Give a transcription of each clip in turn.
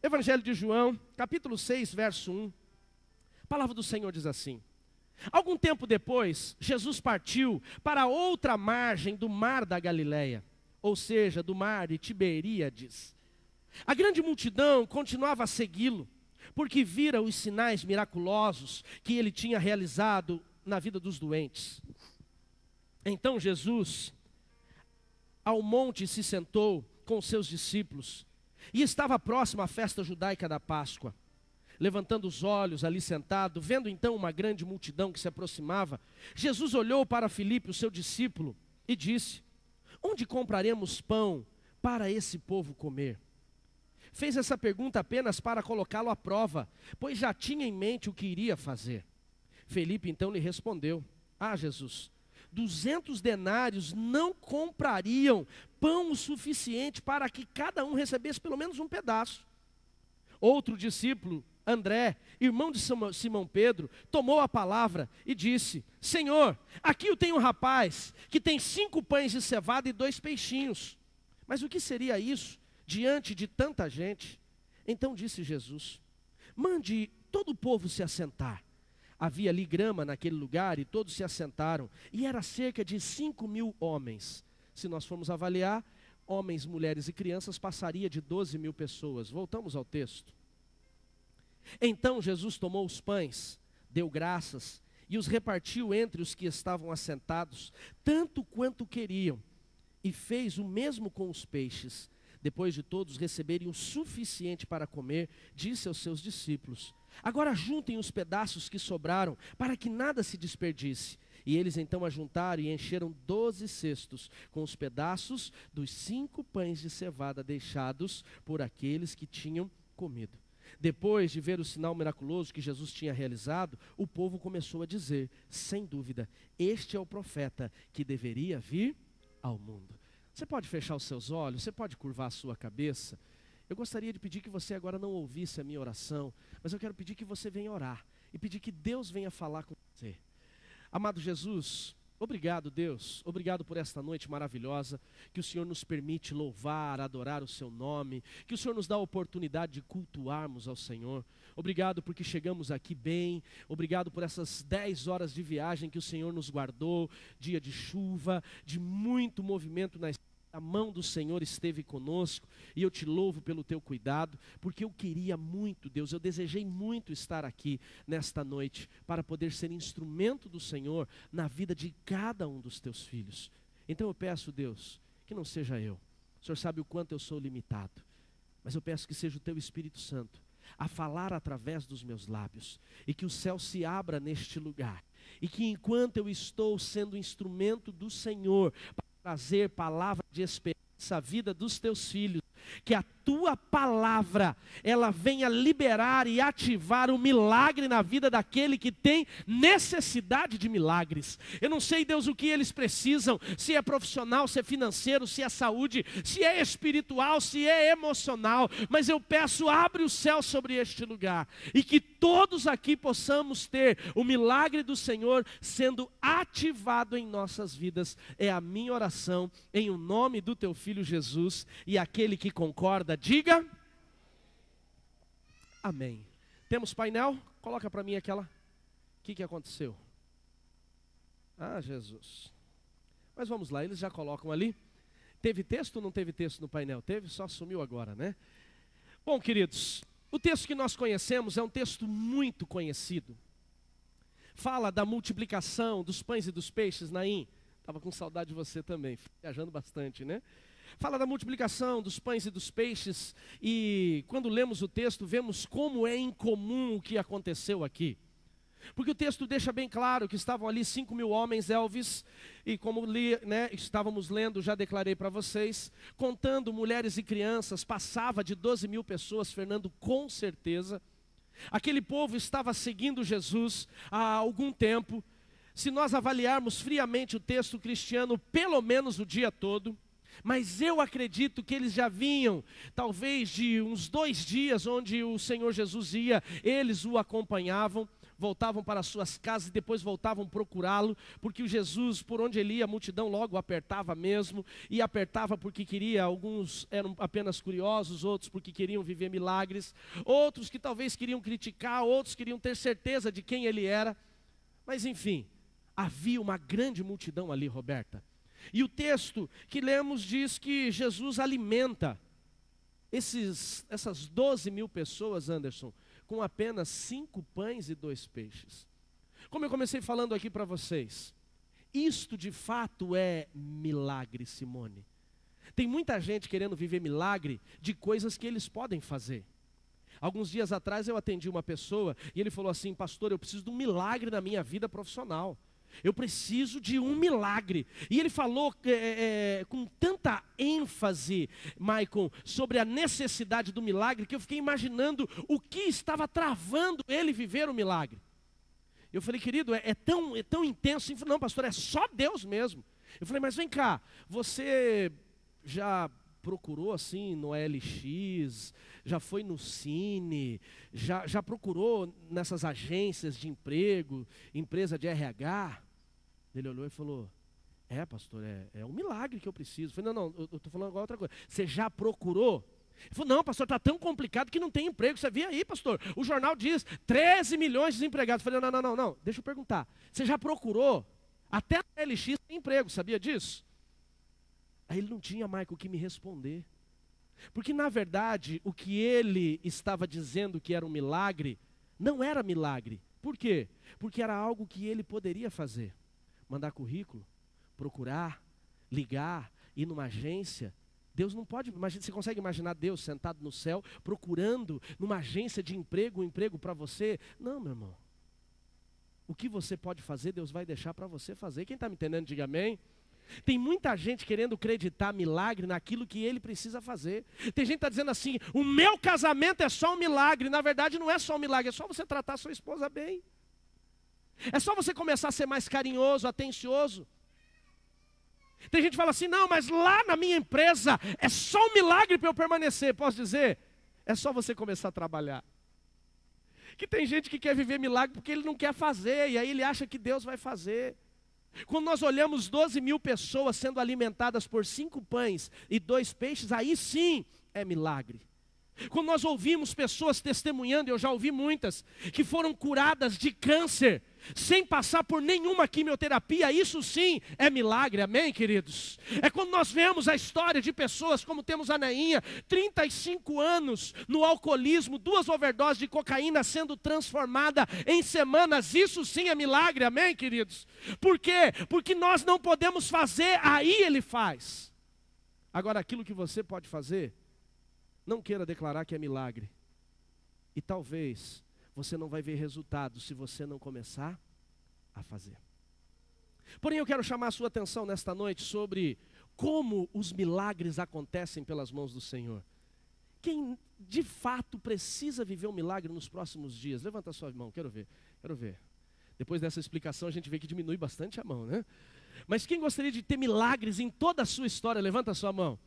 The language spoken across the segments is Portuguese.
Evangelho de João, capítulo 6, verso 1. A palavra do Senhor diz assim: algum tempo depois, Jesus partiu para outra margem do mar da Galileia, ou seja, do mar de Tiberíades. A grande multidão continuava a segui-lo, porque vira os sinais miraculosos que ele tinha realizado na vida dos doentes. Então Jesus, ao monte, se sentou com os seus discípulos, e estava próximo à festa judaica da Páscoa. Levantando os olhos ali sentado, vendo então uma grande multidão que se aproximava, Jesus olhou para Filipe, o seu discípulo, e disse: onde compraremos pão para esse povo comer? Fez essa pergunta apenas para colocá-lo à prova, pois já tinha em mente o que iria fazer. Filipe então lhe respondeu: Jesus, 200 denários não comprariam pão o suficiente para que cada um recebesse pelo menos um pedaço. Outro discípulo, André, irmão de Simão Pedro, tomou a palavra e disse: Senhor, aqui eu tenho um rapaz que tem 5 pães de cevada e 2 peixinhos. Mas o que seria isso diante de tanta gente? Então disse Jesus: mande todo o povo se assentar. Havia ali grama naquele lugar e todos se assentaram, e era cerca de 5.000 homens. Se nós formos avaliar, homens, mulheres e crianças, passaria de 12.000 pessoas. Voltamos ao texto. Então Jesus tomou os pães, deu graças e os repartiu entre os que estavam assentados, tanto quanto queriam, e fez o mesmo com os peixes. Depois de todos receberem o suficiente para comer, disse aos seus discípulos: agora juntem os pedaços que sobraram, para que nada se desperdice. E eles então ajuntaram e encheram 12 cestos, com os pedaços dos 5 pães de cevada deixados por aqueles que tinham comido. Depois de ver o sinal miraculoso que Jesus tinha realizado, o povo começou a dizer: sem dúvida, este é o profeta que deveria vir ao mundo. Você pode fechar os seus olhos, você pode curvar a sua cabeça. Eu gostaria de pedir que você agora não ouvisse a minha oração, mas eu quero pedir que você venha orar e pedir que Deus venha falar com você. Amado Jesus, obrigado, Deus, obrigado por esta noite maravilhosa, que o Senhor nos permite louvar, adorar o seu nome, que o Senhor nos dá a oportunidade de cultuarmos ao Senhor. Obrigado porque chegamos aqui bem, obrigado por essas 10 horas de viagem que o Senhor nos guardou, dia de chuva, de muito movimento na estrada. A mão do Senhor esteve conosco, e eu te louvo pelo teu cuidado, porque eu queria muito, Deus, eu desejei muito estar aqui nesta noite, para poder ser instrumento do Senhor na vida de cada um dos teus filhos. Então eu peço, Deus, que não seja eu, o Senhor sabe o quanto eu sou limitado, mas eu peço que seja o teu Espírito Santo a falar através dos meus lábios, e que o céu se abra neste lugar, e que enquanto eu estou sendo instrumento do Senhor, trazer palavra de esperança à vida dos teus filhos, que a tua palavra, ela venha liberar e ativar um milagre na vida daquele que tem necessidade de milagres. Eu não sei, Deus, o que eles precisam, se é profissional, se é financeiro, se é saúde, se é espiritual, se é emocional, mas eu peço, abre o céu sobre este lugar, e que todos aqui possamos ter o milagre do Senhor sendo ativado em nossas vidas. É a minha oração, em o nome do teu Filho Jesus, e aquele que concorda, diga amém. Temos painel? Coloca para mim aquela. O que aconteceu? Jesus. Mas vamos lá, eles já colocam ali. Teve texto ou não teve texto no painel? Teve, só sumiu agora, né? Bom, queridos, o texto que nós conhecemos é um texto muito conhecido. Fala da multiplicação dos pães e dos peixes. Naim, estava com saudade de você também, viajando bastante, né? Fala da multiplicação dos pães e dos peixes, e quando lemos o texto, vemos como é incomum o que aconteceu aqui. Porque o texto deixa bem claro que estavam ali 5.000 homens, Elvis, e como estávamos lendo, já declarei para vocês, contando mulheres e crianças, passava de 12.000 pessoas, Fernando, com certeza. Aquele povo estava seguindo Jesus há algum tempo. Se nós avaliarmos friamente o texto cristiano, pelo menos o dia todo. Mas eu acredito que eles já vinham, talvez de uns 2 dias, onde o Senhor Jesus ia, eles o acompanhavam. voltavam para suas casas e depois voltavam procurá-lo, porque o Jesus, por onde ele ia, a multidão logo apertava mesmo, e apertava porque queria, alguns eram apenas curiosos, outros porque queriam viver milagres, outros que talvez queriam criticar, outros queriam ter certeza de quem ele era, mas enfim, havia uma grande multidão ali, Roberta. E o texto que lemos diz que Jesus alimenta essas 12 mil pessoas, Anderson, com apenas 5 pães e 2 peixes. Como eu comecei falando aqui para vocês, isto de fato é milagre, Simone. Tem muita gente querendo viver milagre de coisas que eles podem fazer. Alguns dias atrás eu atendi uma pessoa e ele falou assim: pastor, eu preciso de um milagre na minha vida profissional. Eu preciso de um milagre. E ele falou com tanta ênfase, Maicon, sobre a necessidade do milagre, que eu fiquei imaginando o que estava travando ele viver o milagre. Eu falei: querido, é tão intenso. Ele falou: não, pastor, é só Deus mesmo. Eu falei: mas vem cá, você já procurou assim no LX, já foi no Cine, já procurou nessas agências de emprego, empresa de RH? Ele olhou e falou: é, pastor, é um milagre que eu preciso. Eu falei: não, eu estou falando agora outra coisa. Você já procurou? Ele falou: não, pastor, está tão complicado que não tem emprego. Você via aí, pastor, o jornal diz 13 milhões de desempregados. Eu falei: não, deixa eu perguntar. Você já procurou? Até a LX tem emprego, sabia disso? Aí ele não tinha, Michael, o que me responder. Porque na verdade, o que ele estava dizendo que era um milagre, não era milagre. Por quê? Porque era algo que ele poderia fazer. Mandar currículo, procurar, ligar, ir numa agência. Deus não pode, você consegue imaginar Deus sentado no céu, procurando numa agência de emprego, um emprego para você? Não, meu irmão. O que você pode fazer, Deus vai deixar para você fazer. Quem está me entendendo, diga amém. Tem muita gente querendo acreditar milagre naquilo que ele precisa fazer. Tem gente que está dizendo assim: o meu casamento é só um milagre. Na verdade não é só um milagre, é só você tratar a sua esposa bem. É só você começar a ser mais carinhoso, atencioso. Tem gente que fala assim: não, mas lá na minha empresa é só um milagre para eu permanecer. Posso dizer? É só você começar a trabalhar. Que tem gente que quer viver milagre porque ele não quer fazer, e aí ele acha que Deus vai fazer. Quando nós olhamos 12 mil pessoas sendo alimentadas por 5 pães e 2 peixes, aí sim é milagre. Quando nós ouvimos pessoas testemunhando, eu já ouvi muitas, que foram curadas de câncer, sem passar por nenhuma quimioterapia, isso sim é milagre, amém, queridos? É quando nós vemos a história de pessoas, como temos a Neinha, 35 anos no alcoolismo, 2 overdoses de cocaína sendo transformada em semanas, isso sim é milagre, amém, queridos? Por quê? Porque nós não podemos fazer, aí ele faz. Agora, aquilo que você pode fazer, não queira declarar que é milagre. E talvez você não vai ver resultado se você não começar a fazer. Porém, eu quero chamar a sua atenção nesta noite sobre como os milagres acontecem pelas mãos do Senhor. Quem de fato precisa viver um milagre nos próximos dias? Levanta a sua mão, quero ver. Depois dessa explicação a gente vê que diminui bastante a mão, né? Mas quem gostaria de ter milagres em toda a sua história? Levanta a sua mão.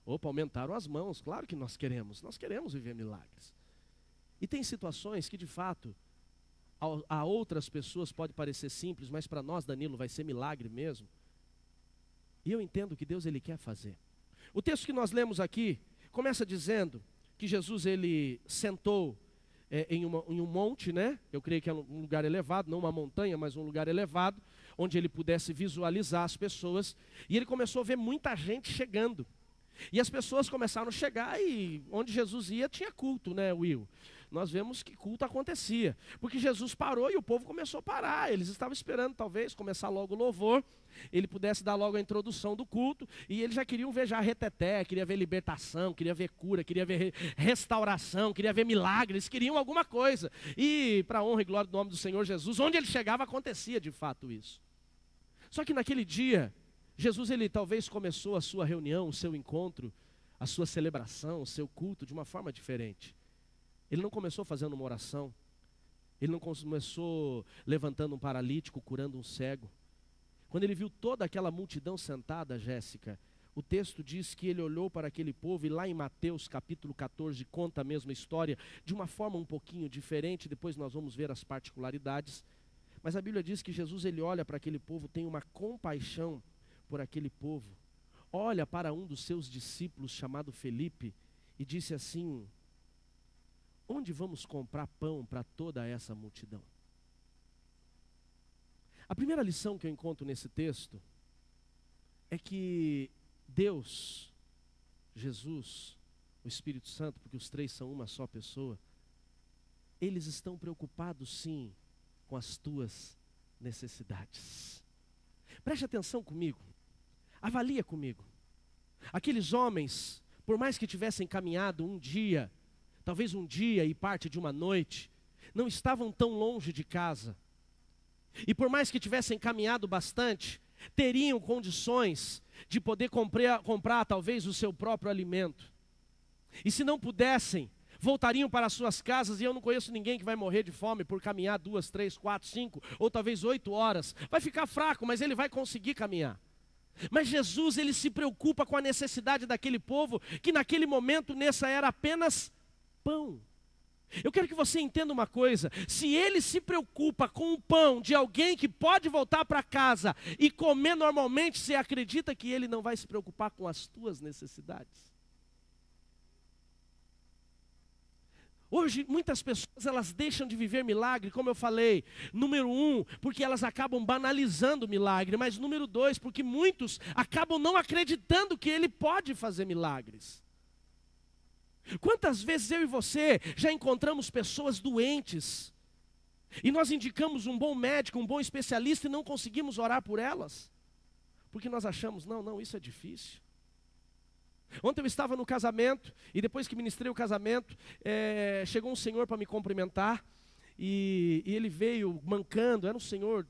Opa, aumentaram as mãos, claro que nós queremos viver milagres. E tem situações que de fato, a outras pessoas pode parecer simples, mas para nós, Danilo, vai ser milagre mesmo. E eu entendo que Deus ele quer fazer. O texto que nós lemos aqui, começa dizendo que Jesus ele sentou em um monte, né? Eu creio que é um lugar elevado, não uma montanha, mas um lugar elevado, onde ele pudesse visualizar as pessoas, e ele começou a ver muita gente chegando. E as pessoas começaram a chegar e onde Jesus ia tinha culto, né, Will? Nós vemos que culto acontecia, porque Jesus parou e o povo começou a parar. Eles estavam esperando talvez começar logo o louvor, ele pudesse dar logo a introdução do culto, e eles já queriam ver já reteté, queria ver libertação, queria ver cura, queria ver restauração, queria ver milagres, queriam alguma coisa. E para a honra e glória do nome do Senhor Jesus, onde ele chegava acontecia de fato isso. Só que naquele dia, Jesus, ele talvez começou a sua reunião, o seu encontro, a sua celebração, o seu culto de uma forma diferente. Ele não começou fazendo uma oração, ele não começou levantando um paralítico, curando um cego. Quando ele viu toda aquela multidão sentada, Jéssica, o texto diz que ele olhou para aquele povo, e lá em Mateus capítulo 14 conta a mesma história, de uma forma um pouquinho diferente, depois nós vamos ver as particularidades. Mas a Bíblia diz que Jesus, ele olha para aquele povo, tem uma compaixão por aquele povo. Olha para um dos seus discípulos, chamado Felipe, e disse assim: onde vamos comprar pão para toda essa multidão? A primeira lição que eu encontro nesse texto é que Deus, Jesus, o Espírito Santo, porque os três são uma só pessoa, eles estão preocupados sim com as tuas necessidades. Preste atenção comigo, avalia comigo. Aqueles homens, por mais que tivessem caminhado um dia, talvez um dia e parte de uma noite, não estavam tão longe de casa. E por mais que tivessem caminhado bastante, teriam condições de poder comprar talvez o seu próprio alimento. E se não pudessem, voltariam para as suas casas, e eu não conheço ninguém que vai morrer de fome por caminhar 2, 3, 4, 5 ou talvez 8 horas. Vai ficar fraco, mas ele vai conseguir caminhar. Mas Jesus, ele se preocupa com a necessidade daquele povo, que naquele momento nessa era apenas pão. Eu quero que você entenda uma coisa: se ele se preocupa com o pão de alguém que pode voltar para casa e comer normalmente, você acredita que ele não vai se preocupar com as tuas necessidades? Hoje, muitas pessoas, elas deixam de viver milagre, como eu falei, número 1, porque elas acabam banalizando o milagre, mas número 2, porque muitos acabam não acreditando que ele pode fazer milagres. Quantas vezes eu e você já encontramos pessoas doentes, e nós indicamos um bom médico, um bom especialista, e não conseguimos orar por elas, porque nós achamos, não, isso é difícil. Ontem eu estava no casamento, e depois que ministrei o casamento, chegou um senhor para me cumprimentar, e ele veio mancando, era um senhor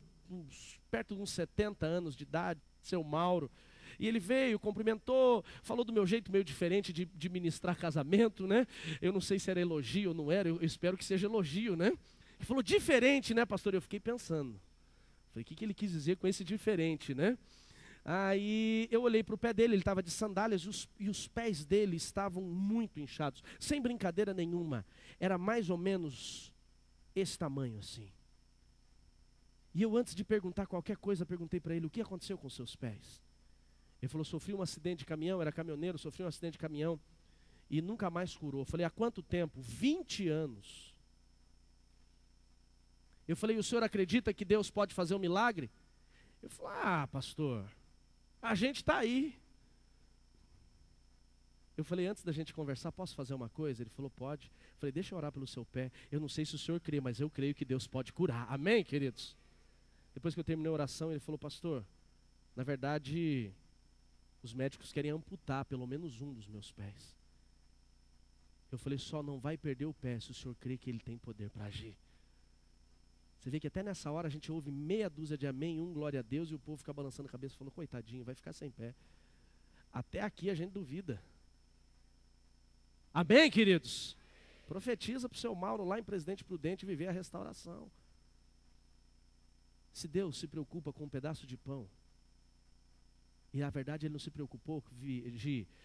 perto de uns 70 anos de idade, seu Mauro. E ele veio, cumprimentou, falou do meu jeito meio diferente de ministrar casamento, né? Eu não sei se era elogio ou não era, eu espero que seja elogio, né? Ele falou, diferente, né, pastor? Eu fiquei pensando. Falei, o que ele quis dizer com esse diferente, né? Aí eu olhei para o pé dele, ele estava de sandálias e os pés dele estavam muito inchados. Sem brincadeira nenhuma, era mais ou menos esse tamanho assim. E eu, antes de perguntar qualquer coisa, perguntei para ele, o que aconteceu com seus pés? Ele falou, sofri um acidente de caminhão, era caminhoneiro, sofri um acidente de caminhão e nunca mais curou. Eu falei, há quanto tempo? 20 anos. Eu falei, o senhor acredita que Deus pode fazer um milagre? Ele falou, pastor, a gente está aí. Eu falei, antes da gente conversar, posso fazer uma coisa? Ele falou, pode. Eu falei, deixa eu orar pelo seu pé. Eu não sei se o senhor crê, mas eu creio que Deus pode curar. Amém, queridos? Depois que eu terminei a oração, ele falou, pastor, na verdade, os médicos querem amputar pelo menos um dos meus pés. Eu falei, só não vai perder o pé se o senhor crê que ele tem poder para agir. Você vê que até nessa hora a gente ouve meia dúzia de amém, glória a Deus, e o povo fica balançando a cabeça, falando, coitadinho, vai ficar sem pé. Até aqui a gente duvida. Amém, queridos? Profetiza para o seu Mauro lá em Presidente Prudente viver a restauração. Se Deus se preocupa com um pedaço de pão, e na verdade ele não se preocupou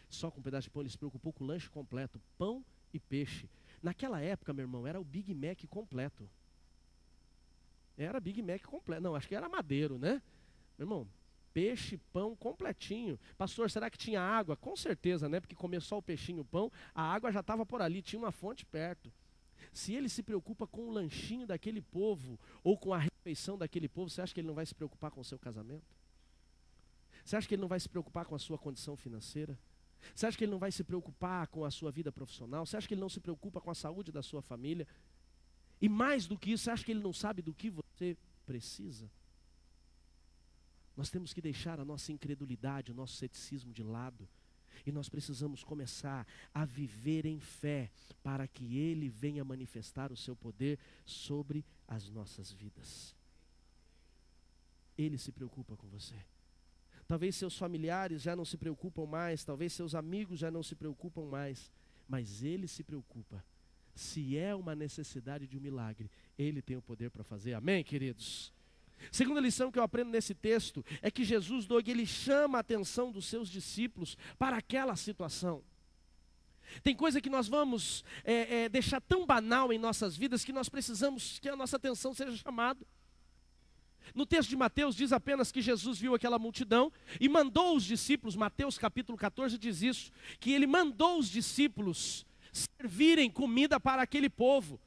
só com um pedaço de pão, ele se preocupou com o lanche completo, pão e peixe. Naquela época, meu irmão, era o Big Mac completo. Era Big Mac completo. Não, acho que era Madeiro, né? Meu irmão, peixe, pão completinho. Pastor, será que tinha água? Com certeza, né? Porque comia só o peixinho e o pão, a água já estava por ali, tinha uma fonte perto. Se ele se preocupa com o lanchinho daquele povo, ou com a refeição daquele povo, você acha que ele não vai se preocupar com o seu casamento? Você acha que ele não vai se preocupar com a sua condição financeira? Você acha que ele não vai se preocupar com a sua vida profissional? Você acha que ele não se preocupa com a saúde da sua família? E mais do que isso, você acha que ele não sabe do que você precisa? Nós temos que deixar a nossa incredulidade, o nosso ceticismo de lado. E nós precisamos começar a viver em fé, para que Ele venha manifestar o seu poder sobre as nossas vidas. Ele se preocupa com você. Talvez seus familiares já não se preocupam mais, talvez seus amigos já não se preocupam mais, mas Ele se preocupa. Se é uma necessidade de um milagre, Ele tem o poder para fazer. Amém, queridos? Segunda lição que eu aprendo nesse texto é que Jesus, Doug, ele chama a atenção dos seus discípulos para aquela situação. Tem coisa que nós vamos deixar tão banal em nossas vidas que nós precisamos que a nossa atenção seja chamada. No texto de Mateus diz apenas que Jesus viu aquela multidão e mandou os discípulos, Mateus capítulo 14 diz isso, que ele mandou os discípulos servirem comida para aquele povo.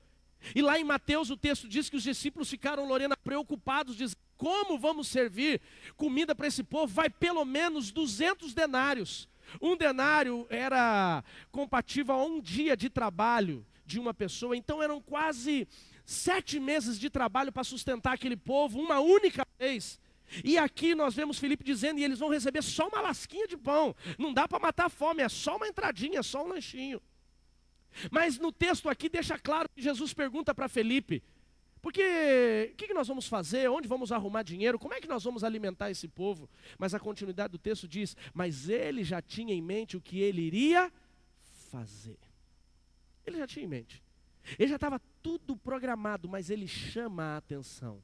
E lá em Mateus o texto diz que os discípulos ficaram, Lorena, preocupados, dizendo, como vamos servir comida para esse povo? Vai pelo menos 200 denários. Um denário era compatível a um dia de trabalho de uma pessoa, então eram quase 7 meses de trabalho para sustentar aquele povo, uma única vez. E aqui nós vemos Filipe dizendo, e eles vão receber só uma lasquinha de pão, não dá para matar a fome, é só uma entradinha, é só um lanchinho. Mas no texto aqui deixa claro que Jesus pergunta para Filipe, porque o que nós vamos fazer, onde vamos arrumar dinheiro, como é que nós vamos alimentar esse povo? Mas a continuidade do texto diz, mas ele já tinha em mente o que ele iria fazer. Ele já tinha em mente. Ele já estava tudo programado, mas ele chama a atenção.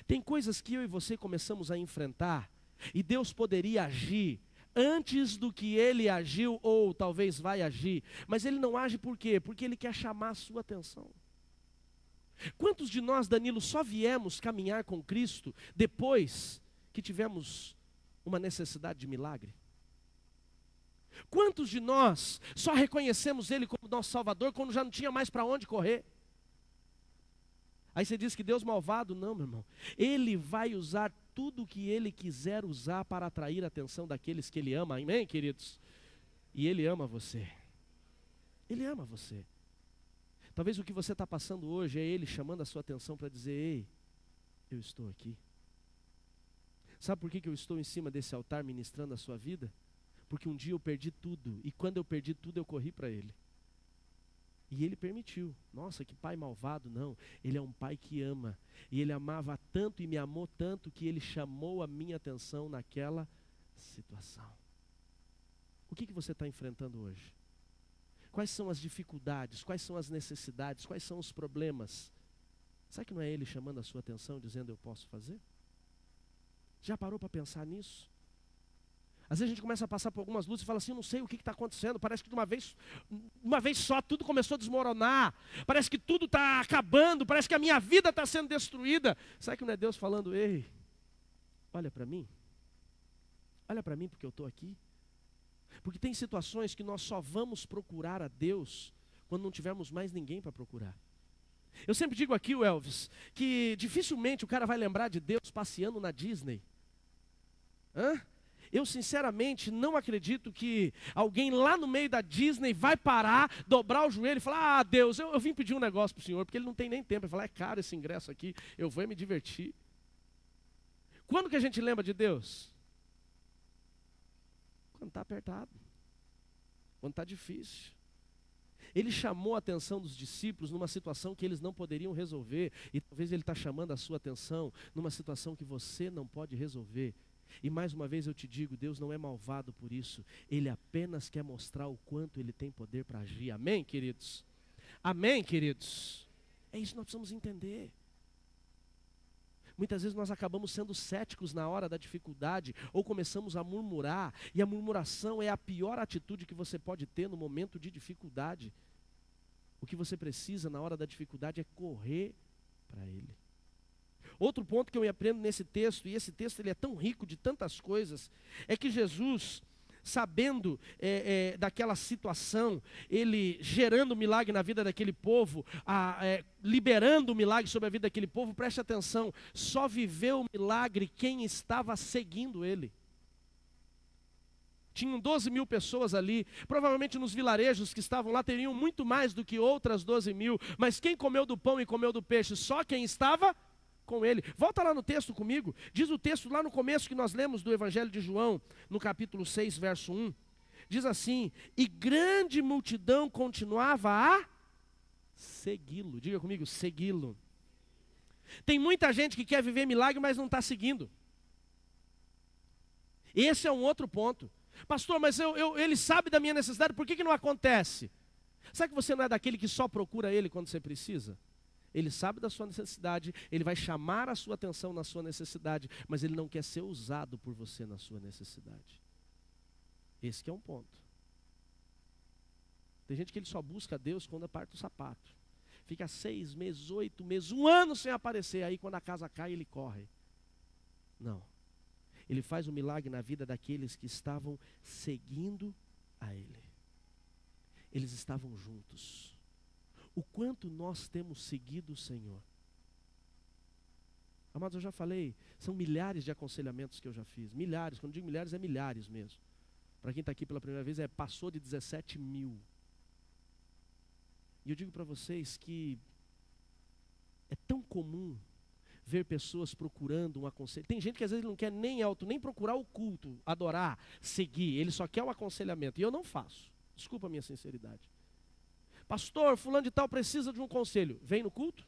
Tem coisas que eu e você começamos a enfrentar, e Deus poderia agir antes do que ele agiu, ou talvez vai agir, mas ele não age por quê? Porque ele quer chamar a sua atenção. Quantos de nós, Danilo, só viemos caminhar com Cristo depois que tivemos uma necessidade de milagre? Quantos de nós só reconhecemos Ele como nosso Salvador quando já não tinha mais para onde correr? Aí você diz que Deus malvado? Não, meu irmão. Ele vai usar tudo o que Ele quiser usar para atrair a atenção daqueles que Ele ama. Amém, queridos? E Ele ama você. Ele ama você. Talvez o que você está passando hoje é Ele chamando a sua atenção para dizer, ei, eu estou aqui. Sabe por que eu estou em cima desse altar ministrando a sua vida? Porque um dia eu perdi tudo, e quando eu perdi tudo eu corri para Ele. E Ele permitiu. Nossa, que pai malvado, não. Ele é um pai que ama. E Ele amava tanto e me amou tanto que Ele chamou a minha atenção naquela situação. O que você está enfrentando hoje? Quais são as dificuldades? Quais são as necessidades? Quais são os problemas? Será que não é Ele chamando a sua atenção, dizendo eu posso fazer? Já parou para pensar nisso? Às vezes a gente começa a passar por algumas lutas e fala assim, não sei o que está acontecendo, parece que de uma vez só tudo começou a desmoronar, parece que tudo está acabando, parece que a minha vida está sendo destruída. Será que não é Deus falando, ei, olha para mim porque eu estou aqui? Porque tem situações que nós só vamos procurar a Deus quando não tivermos mais ninguém para procurar. Eu sempre digo aqui, Elvis, que dificilmente o cara vai lembrar de Deus passeando na Disney. Eu sinceramente não acredito que alguém lá no meio da Disney vai parar, dobrar o joelho e falar, Deus, eu vim pedir um negócio para o Senhor, porque Ele não tem nem tempo. Ele fala, é caro esse ingresso aqui, eu vou me divertir. Quando que a gente lembra de Deus? Quando está apertado, quando está difícil. Ele chamou a atenção dos discípulos numa situação que eles não poderiam resolver, e talvez Ele está chamando a sua atenção numa situação que você não pode resolver. E mais uma vez eu te digo, Deus não é malvado por isso, Ele apenas quer mostrar o quanto Ele tem poder para agir. Amém, queridos? Amém, queridos? É isso que nós precisamos entender. Muitas vezes nós acabamos sendo céticos na hora da dificuldade, ou começamos a murmurar, e a murmuração é a pior atitude que você pode ter no momento de dificuldade. O que você precisa na hora da dificuldade é correr para Ele. Outro ponto que eu aprendo nesse texto, e esse texto ele é tão rico de tantas coisas, é que Jesus, sabendo daquela situação, Ele gerando milagre na vida daquele povo, liberando o milagre sobre a vida daquele povo, preste atenção, só viveu o milagre quem estava seguindo Ele. Tinham 12 mil pessoas ali, provavelmente nos vilarejos que estavam lá teriam muito mais do que outras 12 mil, mas quem comeu do pão e comeu do peixe? Só quem estava com Ele. Volta lá no texto comigo, diz o texto lá no começo que nós lemos do Evangelho de João, no capítulo 6, verso 1, diz assim, e grande multidão continuava a segui-lo. Diga comigo, segui-lo. Tem muita gente que quer viver milagre, mas não está seguindo. Esse é um outro ponto. Pastor, mas ele sabe da minha necessidade, por que não acontece? Sabe que você não é daquele que só procura Ele quando você precisa? Ele sabe da sua necessidade, Ele vai chamar a sua atenção na sua necessidade, mas Ele não quer ser usado por você na sua necessidade. Esse que é um ponto. Tem gente que ele só busca Deus quando aperta o sapato. Fica 6 meses, 8 meses, 1 ano sem aparecer, aí quando a casa cai ele corre. Não. Ele faz um milagre na vida daqueles que estavam seguindo a Ele. Eles estavam juntos. O quanto nós temos seguido o Senhor. Amados, eu já falei, são milhares de aconselhamentos que eu já fiz. Milhares, quando digo milhares, é milhares mesmo. Para quem está aqui pela primeira vez, passou de 17 mil. E eu digo para vocês que é tão comum ver pessoas procurando um aconselhamento. Tem gente que às vezes não quer nem procurar o culto, adorar, seguir. Ele só quer o aconselhamento. E eu não faço. Desculpa a minha sinceridade. Pastor, fulano de tal precisa de um conselho. Vem no culto?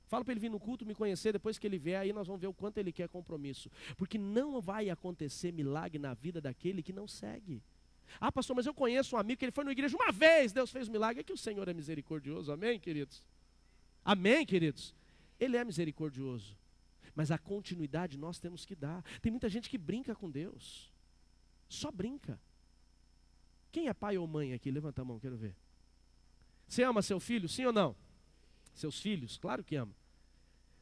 Fala para ele vir no culto, me conhecer, depois que ele vier, aí nós vamos ver o quanto ele quer compromisso. Porque não vai acontecer milagre na vida daquele que não segue. Ah, pastor, mas eu conheço um amigo que ele foi na igreja uma vez, Deus fez um milagre. É que o Senhor é misericordioso, amém, queridos? Amém, queridos? Ele é misericordioso. Mas a continuidade nós temos que dar. Tem muita gente que brinca com Deus. Só brinca. Quem é pai ou mãe aqui? Levanta a mão, quero ver. Você ama seu filho, sim ou não? Seus filhos, claro que ama.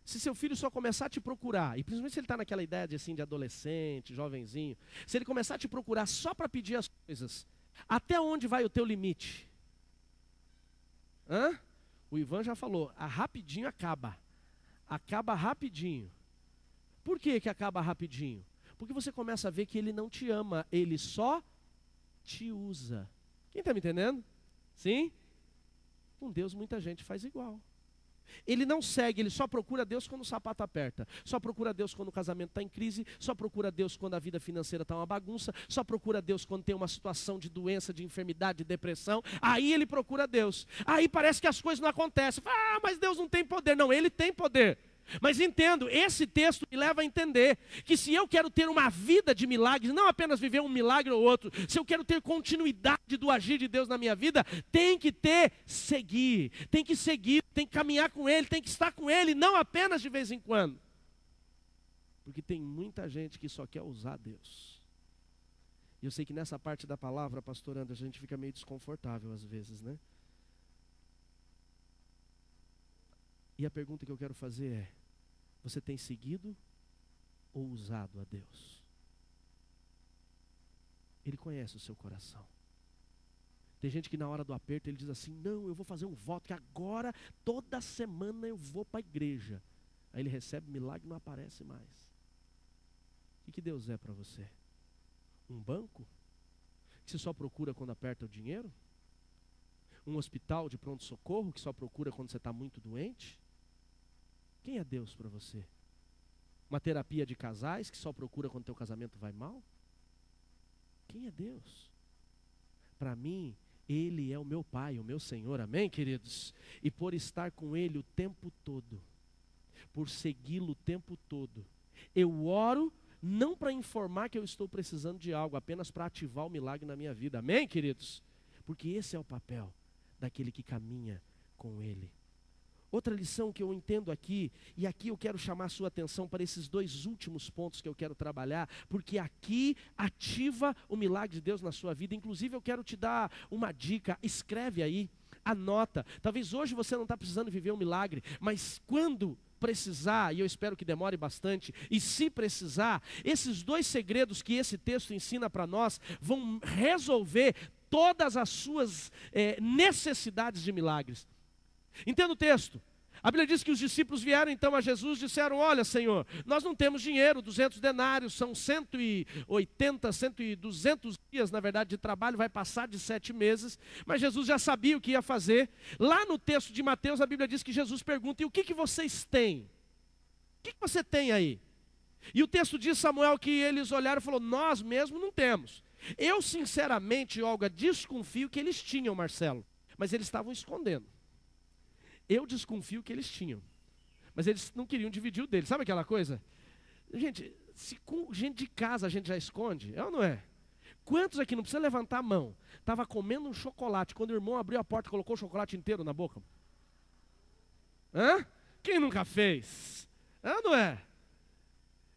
Se seu filho só começar a te procurar, e principalmente se ele está naquela idade assim de adolescente, jovenzinho, se ele começar a te procurar só para pedir as coisas, até onde vai o teu limite? Hã? O Ivan já falou, rapidinho acaba. Acaba rapidinho. Por que que acaba rapidinho? Porque você começa a ver que ele não te ama, ele só te usa. Quem está me entendendo? Sim? Com Deus muita gente faz igual. Ele não segue, ele só procura Deus quando o sapato aperta. Só procura Deus quando o casamento está em crise. Só procura Deus quando a vida financeira está uma bagunça. Só procura Deus quando tem uma situação de doença, de enfermidade, de depressão. Aí ele procura Deus. Aí parece que as coisas não acontecem. Ah, mas Deus não tem poder. Não, Ele tem poder. Mas entendo, esse texto me leva a entender que se eu quero ter uma vida de milagres, não apenas viver um milagre ou outro, se eu quero ter continuidade do agir de Deus na minha vida, tem que seguir, tem que caminhar com Ele, tem que estar com Ele, não apenas de vez em quando. Porque tem muita gente que só quer usar Deus. E eu sei que nessa parte da palavra, pastor André, a gente fica meio desconfortável às vezes, né? E a pergunta que eu quero fazer é: você tem seguido ou usado a Deus? Ele conhece o seu coração. Tem gente que na hora do aperto ele diz assim: não, eu vou fazer um voto que agora toda semana eu vou para a igreja. Aí ele recebe milagre e não aparece mais. O que Deus é para você? Um banco? Que você só procura quando aperta o dinheiro? Um hospital de pronto-socorro que só procura quando você está muito doente? Quem é Deus para você? Uma terapia de casais que só procura quando teu casamento vai mal? Quem é Deus? Para mim, Ele é o meu Pai, o meu Senhor, amém, queridos? E por estar com Ele o tempo todo, por segui-lo o tempo todo, eu oro não para informar que eu estou precisando de algo, apenas para ativar o milagre na minha vida, amém, queridos? Porque esse é o papel daquele que caminha com Ele. Outra lição que eu entendo aqui, e aqui eu quero chamar a sua atenção para esses 2 últimos pontos que eu quero trabalhar, porque aqui ativa o milagre de Deus na sua vida. Inclusive eu quero te dar uma dica, escreve aí, anota. Talvez hoje você não está precisando viver um milagre, mas quando precisar, e eu espero que demore bastante, e se precisar, esses 2 segredos que esse texto ensina para nós, vão resolver todas as suas necessidades de milagres. Entenda o texto. A Bíblia diz que os discípulos vieram então a Jesus e disseram: olha, Senhor, nós não temos dinheiro, 200 denários, são 180, 200 dias, na verdade, de trabalho, vai passar de 7 meses, mas Jesus já sabia o que ia fazer. Lá no texto de Mateus, a Bíblia diz que Jesus pergunta: e o que vocês têm? O que você tem aí? E o texto diz, Samuel, que eles olharam e falaram: nós mesmos não temos. Eu, sinceramente, Olga, desconfio que eles tinham, Marcelo, mas eles estavam escondendo. Eu desconfio que eles tinham, mas eles não queriam dividir o deles. Sabe aquela coisa? Gente, se com gente de casa a gente já esconde, é ou não é? Quantos aqui, não precisa levantar a mão, estava comendo um chocolate, quando o irmão abriu a porta e colocou o chocolate inteiro na boca? Hã? Quem nunca fez? Não é?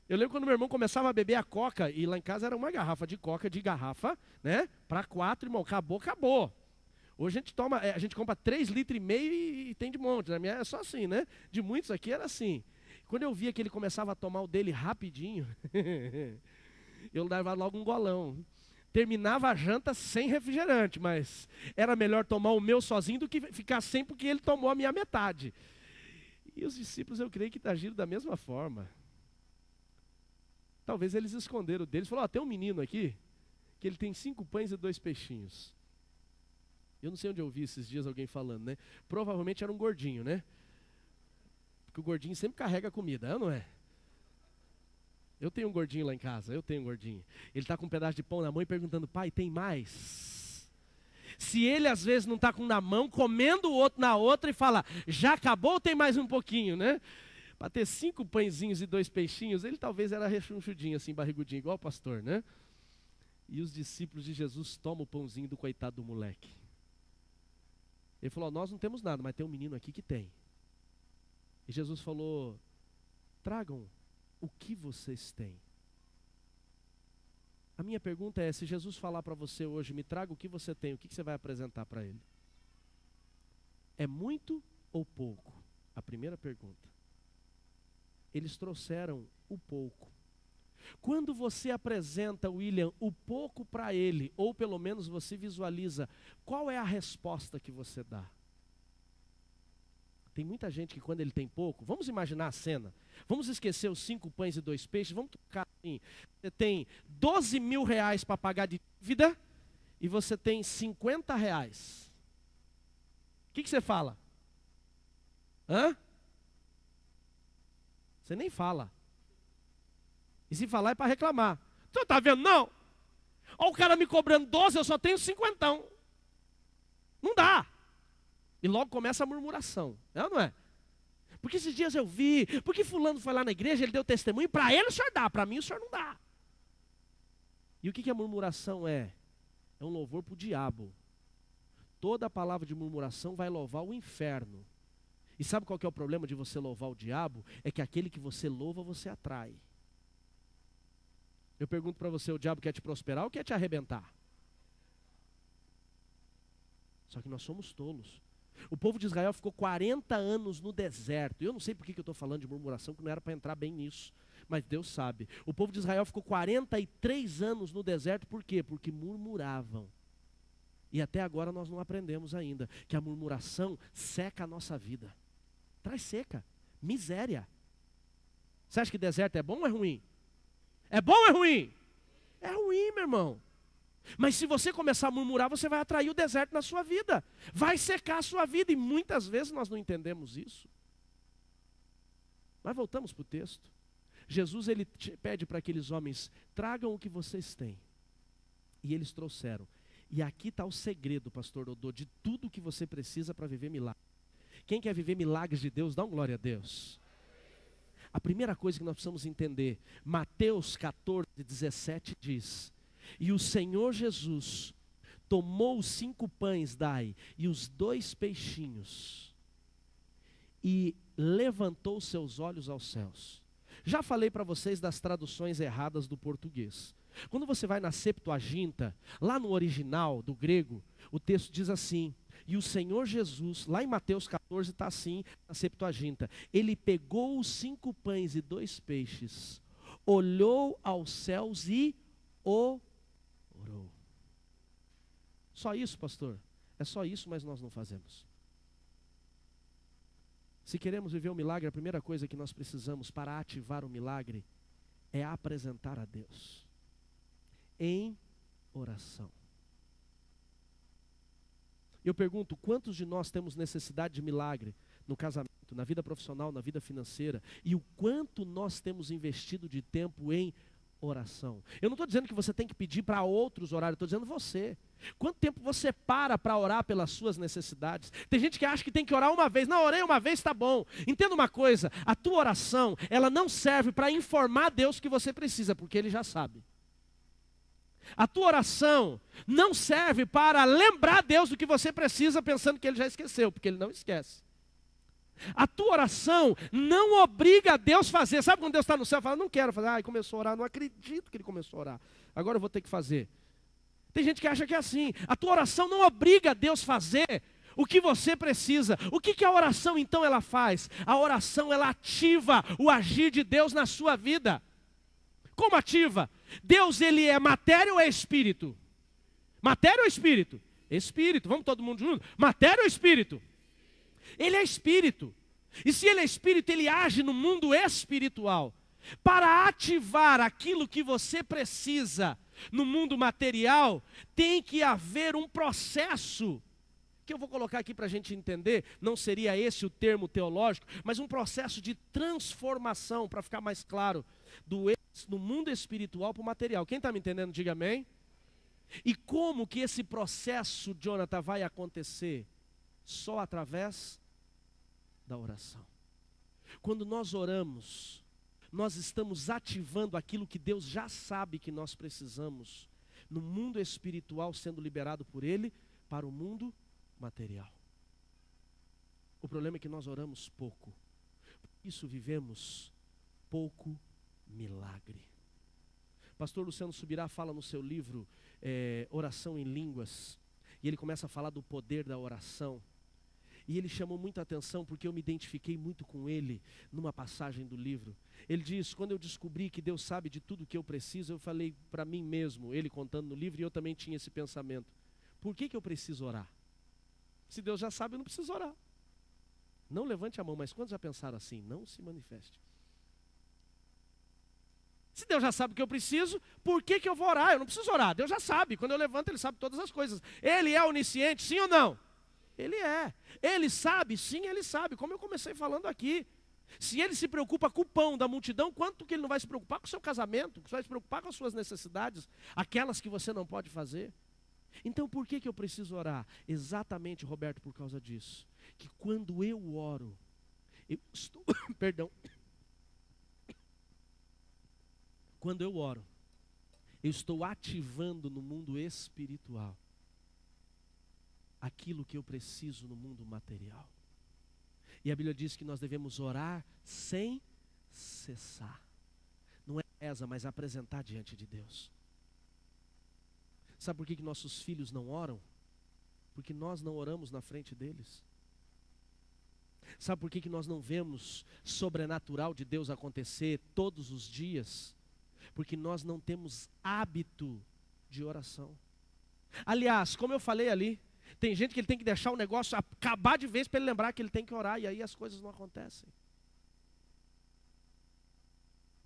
Eu lembro quando meu irmão começava a beber a coca, e lá em casa era uma garrafa de coca, né? Para 4, irmão, acabou. Hoje a gente compra 3,5 litros e tem de monte. Na minha é só assim, né? De muitos aqui era assim. Quando eu via que ele começava a tomar o dele rapidinho, eu dava logo um golão. Terminava a janta sem refrigerante, mas era melhor tomar o meu sozinho do que ficar sem, porque ele tomou a minha metade. E os discípulos, eu creio que agiram da mesma forma. Talvez eles esconderam deles. Falaram, tem um menino aqui, que ele tem 5 pães e 2 peixinhos. Eu não sei onde eu vi esses dias alguém falando, né? Provavelmente era um gordinho, né? Porque o gordinho sempre carrega comida, não é? Eu tenho um gordinho lá em casa, Ele está com um pedaço de pão na mão e perguntando, pai, tem mais? Se ele às vezes não está com um na mão, comendo o outro na outra e fala, já acabou ou tem mais um pouquinho, né? Para ter 5 pãezinhos e 2 peixinhos, ele talvez era rechonchudinho, assim, barrigudinho, igual o pastor, né? E os discípulos de Jesus tomam o pãozinho do coitado do moleque. Ele falou, nós não temos nada, mas tem um menino aqui que tem. E Jesus falou, tragam o que vocês têm. A minha pergunta é, se Jesus falar para você hoje, me traga o que você tem, o que você vai apresentar para ele? É muito ou pouco? A primeira pergunta. Eles trouxeram o pouco. Quando você apresenta, William, o pouco para ele, ou pelo menos você visualiza, qual é a resposta que você dá? Tem muita gente que quando ele tem pouco, vamos imaginar a cena, vamos esquecer os 5 pães e 2 peixes, vamos tocar assim, você tem 12 mil reais para pagar de dívida, e você tem 50 reais. O que você fala? Você nem fala. E se falar é para reclamar. Você está vendo, não? Olha o cara me cobrando 12, eu só tenho 50. Não dá. E logo começa a murmuração. É ou não é? Porque esses dias eu vi, porque fulano foi lá na igreja, ele deu testemunho, para ele o senhor dá, para mim o senhor não dá. E o que a murmuração é? É um louvor para o diabo. Toda palavra de murmuração vai louvar o inferno. E sabe qual que é o problema de você louvar o diabo? É que aquele que você louva, você atrai. Eu pergunto para você, o diabo quer te prosperar ou quer te arrebentar? Só que nós somos tolos. O povo de Israel ficou 40 anos no deserto. Eu não sei por que eu estou falando de murmuração, que não era para entrar bem nisso. Mas Deus sabe. O povo de Israel ficou 43 anos no deserto. Por quê? Porque murmuravam. E até agora nós não aprendemos ainda que a murmuração seca a nossa vida. Traz seca, miséria. Você acha que deserto é bom ou é ruim? É bom ou é ruim? É ruim, meu irmão. Mas se você começar a murmurar, você vai atrair o deserto na sua vida. Vai secar a sua vida. E muitas vezes nós não entendemos isso. Mas voltamos para o texto. Jesus, ele pede para aqueles homens, tragam o que vocês têm. E eles trouxeram. E aqui está o segredo, pastor Dodô, de tudo que você precisa para viver milagre. Quem quer viver milagres de Deus, dá uma glória a Deus. A primeira coisa que nós precisamos entender, Mateus 14, 17 diz, e o Senhor Jesus tomou os 5 pães, e os 2 peixinhos, e levantou seus olhos aos céus. Já falei para vocês das traduções erradas do português. Quando você vai na Septuaginta, lá no original do grego, o texto diz assim, e o Senhor Jesus, lá em Mateus 14 está assim, na Septuaginta, ele pegou os 5 pães e 2 peixes, olhou aos céus e orou. Só isso, pastor? É só isso, mas nós não fazemos. Se queremos viver um milagre, a primeira coisa que nós precisamos para ativar o milagre é apresentar a Deus em oração. Eu pergunto, quantos de nós temos necessidade de milagre no casamento, na vida profissional, na vida financeira, e o quanto nós temos investido de tempo em oração? Eu não estou dizendo que você tem que pedir para outros orar, eu estou dizendo você. Quanto tempo você para orar pelas suas necessidades? Tem gente que acha que tem que orar uma vez. Não, orei uma vez, está bom. Entenda uma coisa, a tua oração, ela não serve para informar Deus que você precisa, porque Ele já sabe. A tua oração não serve para lembrar Deus do que você precisa, pensando que Ele já esqueceu, porque Ele não esquece. A tua oração não obriga a Deus a fazer. Sabe quando Deus está no céu e fala, não quero fazer. Começou a orar, não acredito que ele começou a orar. Agora eu vou ter que fazer. Tem gente que acha que é assim. A tua oração não obriga a Deus a fazer o que você precisa. O que a oração então ela faz? A oração ela ativa o agir de Deus na sua vida. Como ativa? Deus ele é matéria ou é espírito? Matéria ou espírito? Espírito. Vamos todo mundo junto? Matéria ou espírito? Ele é espírito. E se ele é espírito, ele age no mundo espiritual. Para ativar aquilo que você precisa no mundo material, tem que haver um processo, que eu vou colocar aqui para a gente entender, não seria esse o termo teológico, mas um processo de transformação, para ficar mais claro, do mundo espiritual para o material. Quem está me entendendo, diga amém. E como que esse processo, Jonathan, vai acontecer? Só através da oração. Quando nós oramos, nós estamos ativando aquilo que Deus já sabe que nós precisamos, no mundo espiritual sendo liberado por Ele, para o mundo material. O problema é que nós oramos pouco, por isso vivemos pouco milagre. Pastor Luciano Subirá fala no seu livro Oração em Línguas, e ele começa a falar do poder da oração. E ele chamou muita atenção porque eu me identifiquei muito com ele numa passagem do livro. Ele diz, quando eu descobri que Deus sabe de tudo que eu preciso, eu falei para mim mesmo, ele contando no livro, e eu também tinha esse pensamento. Por que eu preciso orar? Se Deus já sabe, eu não preciso orar. Não levante a mão, mas quantos já pensaram assim? Não se manifeste. Se Deus já sabe o que eu preciso, por que eu vou orar? Eu não preciso orar, Deus já sabe. Quando eu levanto, Ele sabe todas as coisas. Ele é onisciente, sim ou não? Ele é. Ele sabe, sim, Ele sabe. Como eu comecei falando aqui. Se Ele se preocupa com o pão da multidão, quanto que Ele não vai se preocupar com o seu casamento? Vai se preocupar com as suas necessidades, aquelas que você não pode fazer. Então por que eu preciso orar? Exatamente, Roberto, por causa disso. Que quando eu oro, eu estou, perdão. Quando eu oro, eu estou ativando no mundo espiritual aquilo que eu preciso no mundo material. E a Bíblia diz que nós devemos orar sem cessar. Não é reza, mas apresentar diante de Deus. Sabe por que nossos filhos não oram? Porque nós não oramos na frente deles. Sabe por que nós não vemos sobrenatural de Deus acontecer todos os dias? Porque nós não temos hábito de oração. Aliás, como eu falei ali, tem gente que ele tem que deixar o negócio acabar de vez para ele lembrar que ele tem que orar, e aí as coisas não acontecem.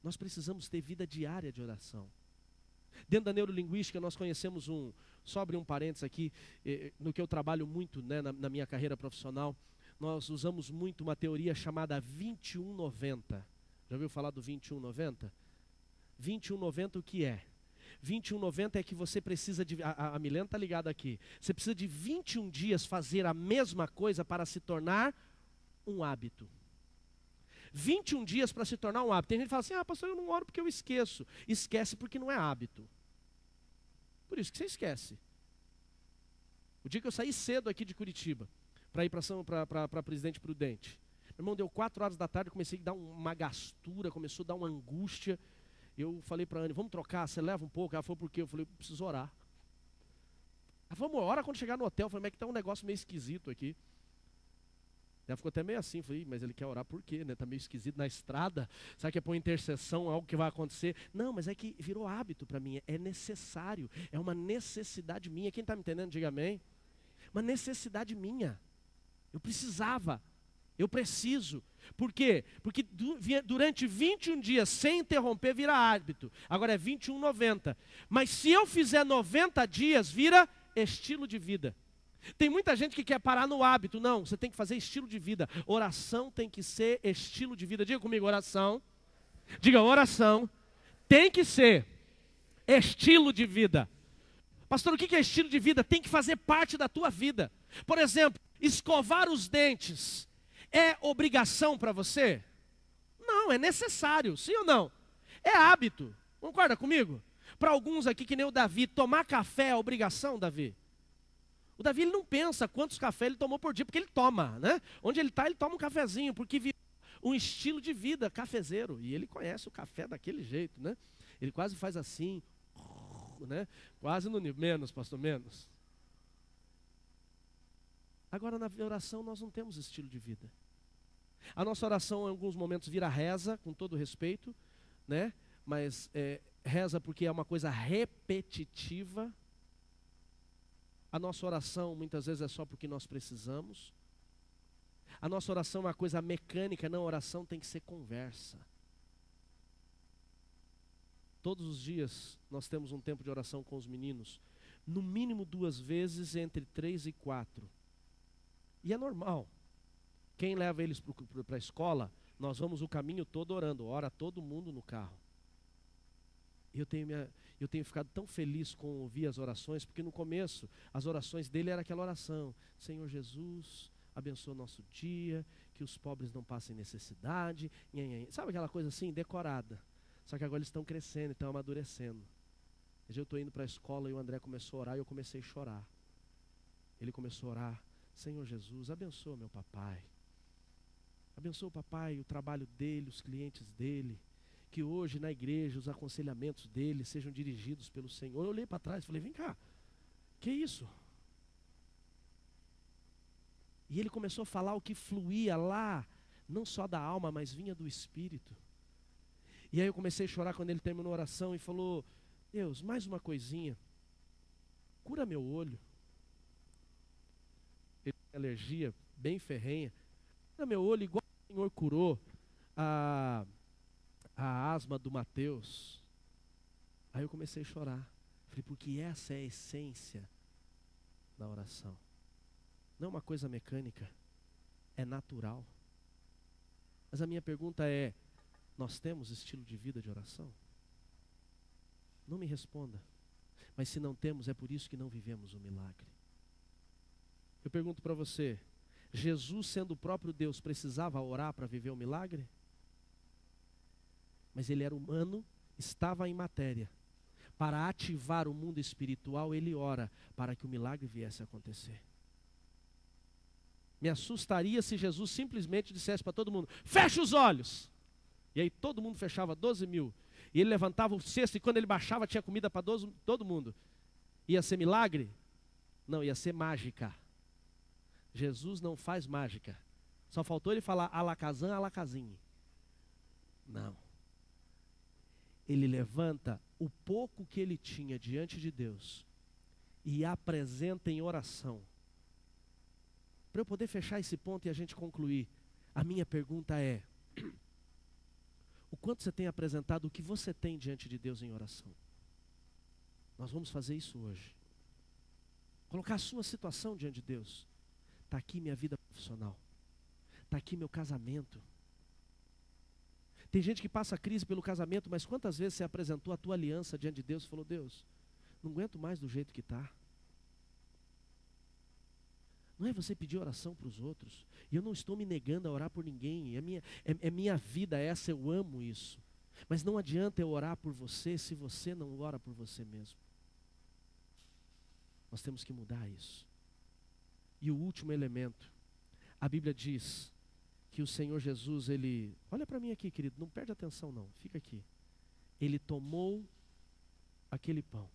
Nós precisamos ter vida diária de oração. Dentro da neurolinguística nós conhecemos só abrir um parênteses aqui, no que eu trabalho muito, né, na minha carreira profissional, nós usamos muito uma teoria chamada 2190. Já ouviu falar do 2190? 2190 o que é? 2190 é que você precisa de, a Milena está ligada aqui, você precisa de 21 dias fazer a mesma coisa para se tornar um hábito. 21 dias para se tornar um hábito. Tem gente que fala assim, pastor, eu não oro porque eu esqueço. Esquece porque não é hábito. Por isso que você esquece. O dia que eu saí cedo aqui de Curitiba, para ir para Presidente Prudente, meu irmão, deu 4 horas da tarde, comecei a dar uma gastura, começou a dar uma angústia. Eu falei para a Anne, vamos trocar, você leva um pouco? Ela falou, por quê? Eu falei, preciso orar. Ela falou, vamos orar quando chegar no hotel. Eu falei, mas é que tá um negócio meio esquisito aqui. Ela ficou até meio assim, falei, mas ele quer orar por quê? Né? Tá meio esquisito na estrada, sabe que é por intercessão, algo que vai acontecer? Não, mas é que virou hábito para mim, é necessário, é uma necessidade minha. Quem está me entendendo, diga amém. Uma necessidade minha, eu precisava, eu preciso. Por quê? Porque durante 21 dias, sem interromper, vira hábito. Agora é 21,90. Mas se eu fizer 90 dias, vira estilo de vida. Tem muita gente que quer parar no hábito. Não, você tem que fazer estilo de vida. Oração tem que ser estilo de vida. Diga comigo, oração. Diga, oração tem que ser estilo de vida. Pastor, o que é estilo de vida? Tem que fazer parte da tua vida. Por exemplo, escovar os dentes é obrigação para você? Não, é necessário, sim ou não? É hábito, concorda comigo? Para alguns aqui, que nem o Davi, tomar café é obrigação, Davi? O Davi, ele não pensa quantos cafés ele tomou por dia, porque ele toma, né? Onde ele está, ele toma um cafezinho, porque virou um estilo de vida cafezeiro. E ele conhece o café daquele jeito, né? Ele quase faz assim, né? Quase no nível, menos, pastor, menos. Agora, na oração, nós não temos estilo de vida. A nossa oração, em alguns momentos, vira reza, com todo respeito, né? Mas reza porque é uma coisa repetitiva. A nossa oração, muitas vezes, é só porque nós precisamos. A nossa oração é uma coisa mecânica, não, oração tem que ser conversa. Todos os dias, nós temos um tempo de oração com os meninos, no mínimo 2 vezes, entre 3 e 4. E é normal. Quem leva eles para a escola, nós vamos o caminho todo orando, ora todo mundo no carro. Eu tenho ficado tão feliz com ouvir as orações, porque no começo, as orações dele era aquela oração: Senhor Jesus, abençoa o nosso dia, que os pobres não passem necessidade, sabe aquela coisa assim, decorada. Só que agora eles estão crescendo, estão amadurecendo. Eu estou indo para a escola e o André começou a orar e eu comecei a chorar. Ele começou a orar: Senhor Jesus, abençoa meu papai. Abençoa o papai, o trabalho dele, os clientes dele. Que hoje na igreja os aconselhamentos dele sejam dirigidos pelo Senhor. Eu olhei para trás e falei: vem cá, que isso? E ele começou a falar o que fluía lá, não só da alma, mas vinha do espírito. E aí eu comecei a chorar quando ele terminou a oração e falou: Deus, mais uma coisinha, cura meu olho. Ele tem alergia bem ferrenha. Cura meu olho igual o Senhor curou a asma do Mateus. Aí eu comecei a chorar. Falei: porque essa é a essência da oração. Não é uma coisa mecânica, é natural. Mas a minha pergunta é: nós temos estilo de vida de oração? Não me responda. Mas se não temos, é por isso que não vivemos o milagre. Eu pergunto para você: Jesus, sendo o próprio Deus, precisava orar para viver o milagre? Mas ele era humano, estava em matéria. Para ativar o mundo espiritual, ele ora para que o milagre viesse a acontecer. Me assustaria se Jesus simplesmente dissesse para todo mundo: fecha os olhos. E aí todo mundo fechava, 12 mil. E ele levantava o cesto e quando ele baixava tinha comida para todo mundo. Ia ser milagre? Não, ia ser mágica. Jesus não faz mágica. Só faltou ele falar alakazam, alakazinho. Não. Ele levanta o pouco que ele tinha diante de Deus e apresenta em oração. Para eu poder fechar esse ponto e a gente concluir, a minha pergunta é: o quanto você tem apresentado o que você tem diante de Deus em oração? Nós vamos fazer isso hoje. Colocar a sua situação diante de Deus. Está aqui minha vida profissional. Está aqui meu casamento. Tem gente que passa crise pelo casamento, mas quantas vezes você apresentou a tua aliança diante de Deus e falou: Deus, não aguento mais do jeito que está. Não é você pedir oração para os outros. E eu não estou me negando a orar por ninguém. É minha vida essa, eu amo isso. Mas não adianta eu orar por você se você não ora por você mesmo. Nós temos que mudar isso. E o último elemento, a Bíblia diz que o Senhor Jesus, ele... Olha para mim aqui, querido, não perde atenção não, fica aqui. Ele tomou aquele pão,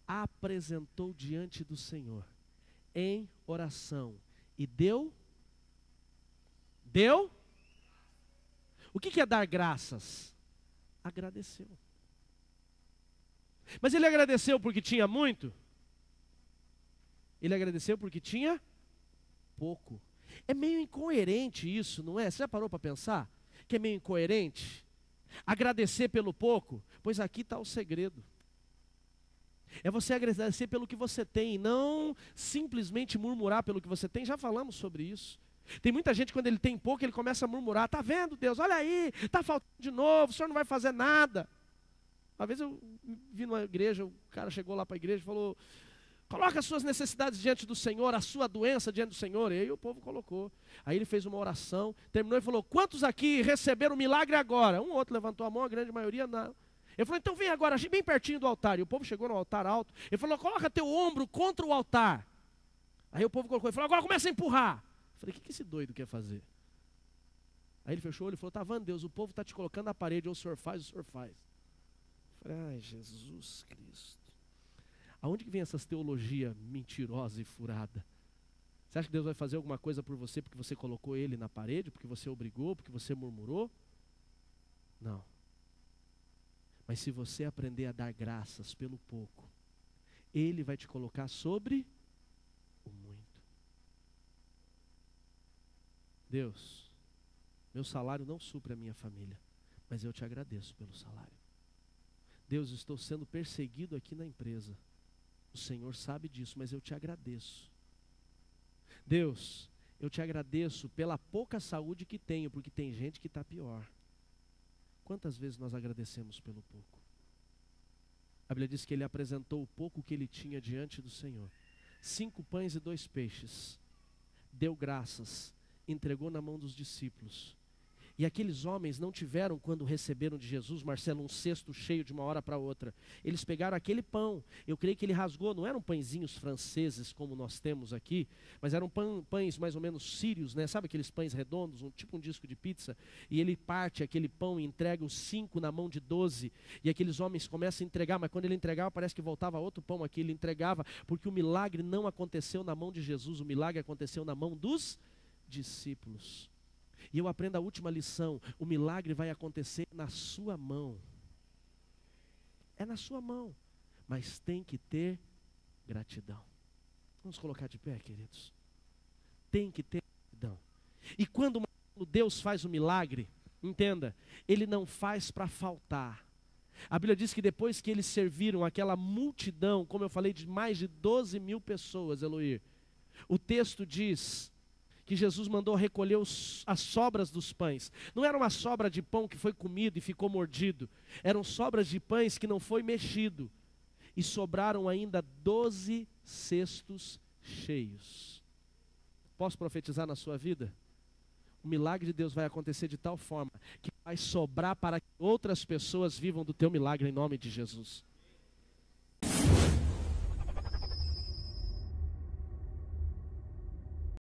apresentou diante do Senhor, em oração, e deu? O que é dar graças? Agradeceu. Mas ele agradeceu porque tinha muito? Ele agradeceu porque tinha pouco. É meio incoerente isso, não é? Você já parou para pensar? Que é meio incoerente? Agradecer pelo pouco? Pois aqui está o segredo. É você agradecer pelo que você tem, não simplesmente murmurar pelo que você tem. Já falamos sobre isso. Tem muita gente, quando ele tem pouco, ele começa a murmurar: está vendo, Deus, olha aí, está faltando de novo, o Senhor não vai fazer nada. Uma vez eu vi numa igreja, o cara chegou lá para a igreja e falou: coloca as suas necessidades diante do Senhor, a sua doença diante do Senhor. E aí o povo colocou. Aí ele fez uma oração, terminou e falou: quantos aqui receberam o milagre agora? Um outro levantou a mão, a grande maioria não. Ele falou: então vem agora, bem pertinho do altar. E o povo chegou no altar alto. Ele falou: coloca teu ombro contra o altar. Aí o povo colocou e falou, agora começa a empurrar. Eu falei, o que esse doido quer fazer? Aí ele fechou o olho e falou, tá vendo, Deus, o povo está te colocando na parede, ou o senhor faz, o senhor faz. Eu falei, ai, Jesus Cristo. Aonde que vem essas teologias mentirosas e furadas? Você acha que Deus vai fazer alguma coisa por você porque você colocou ele na parede, porque você obrigou, porque você murmurou? Não. Mas se você aprender a dar graças pelo pouco, ele vai te colocar sobre o muito. Deus, meu salário não supre a minha família, mas eu te agradeço pelo salário. Deus, estou sendo perseguido aqui na empresa. O Senhor sabe disso, mas eu te agradeço. Deus, eu te agradeço pela pouca saúde que tenho, porque tem gente que está pior. Quantas vezes nós agradecemos pelo pouco? A Bíblia diz que ele apresentou o pouco que ele tinha diante do Senhor. 5 pães e 2 peixes. Deu graças, entregou na mão dos discípulos. E aqueles homens não tiveram, quando receberam de Jesus, Marcelo, um cesto cheio de uma hora para outra. Eles pegaram aquele pão, eu creio que ele rasgou, não eram pãezinhos franceses como nós temos aqui, mas eram pães mais ou menos sírios, né? Sabe aqueles pães redondos, tipo um disco de pizza? E ele parte aquele pão e entrega os 5 na mão de 12, e aqueles homens começam a entregar, mas quando ele entregava parece que voltava outro pão aqui, ele entregava, porque o milagre não aconteceu na mão de Jesus, o milagre aconteceu na mão dos discípulos. E eu aprendo a última lição, o milagre vai acontecer na sua mão. É na sua mão, mas tem que ter gratidão. Vamos colocar de pé, queridos. Tem que ter gratidão. E quando Deus faz o milagre, entenda, Ele não faz para faltar. A Bíblia diz que depois que eles serviram aquela multidão, como eu falei, de mais de 12 mil pessoas, Eloir, o texto diz que Jesus mandou recolher as sobras dos pães. Não era uma sobra de pão que foi comido e ficou mordido. Eram sobras de pães que não foi mexido. E sobraram ainda 12 cestos cheios. Posso profetizar na sua vida? O milagre de Deus vai acontecer de tal forma que vai sobrar para que outras pessoas vivam do teu milagre em nome de Jesus.